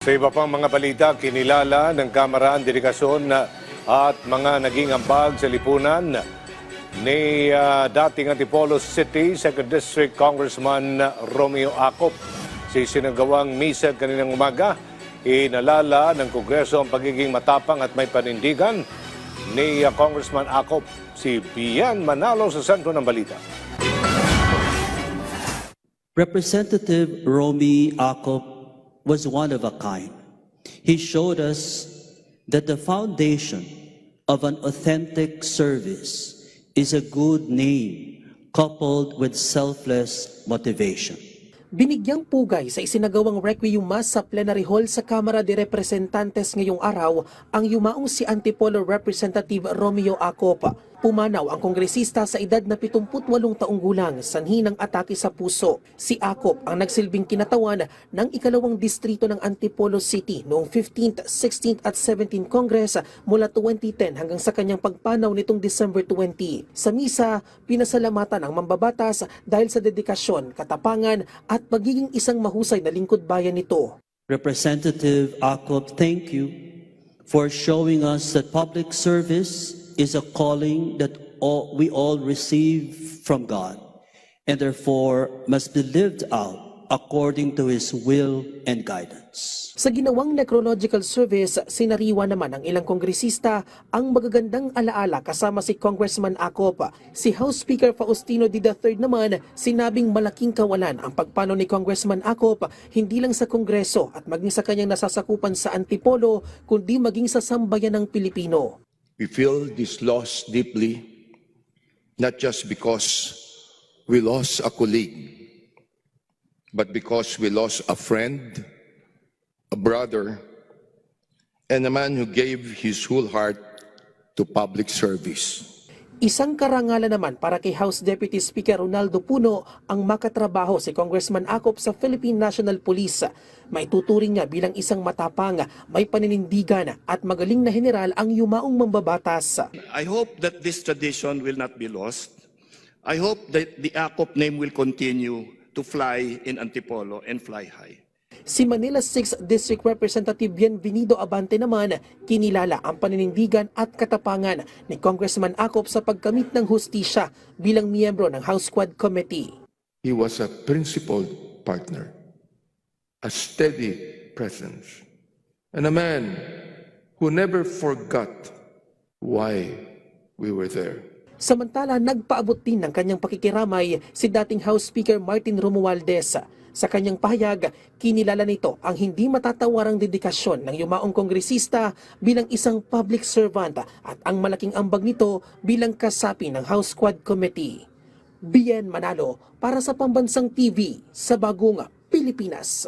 Sa iba pang mga balita, kinilala ng Kamara ang dedikasyon at mga naging ambag sa lipunan ni dating Antipolo City 2nd District Congressman Romeo Acop. Sa isinagawang misa kaninang umaga, inalala ng Kongreso ang pagiging matapang at may panindigan ni Congressman Acop. Si Bian Manalo sa sentro ng balita. Representative Romeo Acop was one of a kind. He showed us that the foundation of an authentic service is a good name coupled with selfless motivation. Binigyang pugay sa isinagawang Requiem Mass sa Plenary Hall sa Kamara de Representantes ngayong araw ang yumaong si Antipolo Representative Romeo Acop. Pumanaw ang kongresista sa edad na 78 taong gulang sanhi ng atake sa puso. Si Acop ang nagsilbing kinatawan ng ikalawang distrito ng Antipolo City noong 15th, 16th at 17th Congress mula 2010 hanggang sa kanyang pagpanaw nitong December 20. Sa misa, pinasalamatan ang mambabatas dahil sa dedikasyon, katapangan at pagiging isang mahusay na lingkod bayan nito. Representative Acop, thank you for showing us that public service is a calling that we all receive from God and therefore must be lived out according to His will and guidance. Sa ginawang necrological service, sinariwa naman ng ilang kongresista ang magagandang alaala kasama si Congressman Acop. Si House Speaker Faustino D. III naman sinabing malaking kawalan ang pagpanaw ni Congressman Acop hindi lang sa Kongreso at maging sa kanyang nasasakupan sa Antipolo kundi maging sa sambayan ng Pilipino. We feel this loss deeply, not just because we lost a colleague, but because we lost a friend, a brother, and a man who gave his whole heart to public service. Isang karangalan naman para kay House Deputy Speaker Ronaldo Puno ang makatrabaho si Congressman Acop sa Philippine National Police. May tuturing niya bilang isang matapang, may paninindigan at magaling na general ang yumaong mambabatas. I hope that this tradition will not be lost. I hope that the Acop name will continue to fly in Antipolo and fly high. Si Manila 6th District Representative Bienvenido Abante naman, kinilala ang paninindigan at katapangan ni Congressman Acop sa pagkamit ng hustisya bilang miyembro ng House Quad Committee. He was a principled partner, a steady presence, and a man who never forgot why we were there. Samantala, nagpaabot din ng kanyang pakikiramay si dating House Speaker Martin Romualdez. Sa kanyang pahayag, kinilala nito ang hindi matatawarang dedikasyon ng yumaong kongresista bilang isang public servant at ang malaking ambag nito bilang kasapi ng House Quad Committee. Bian Manalo para sa Pambansang TV sa Bagong Pilipinas.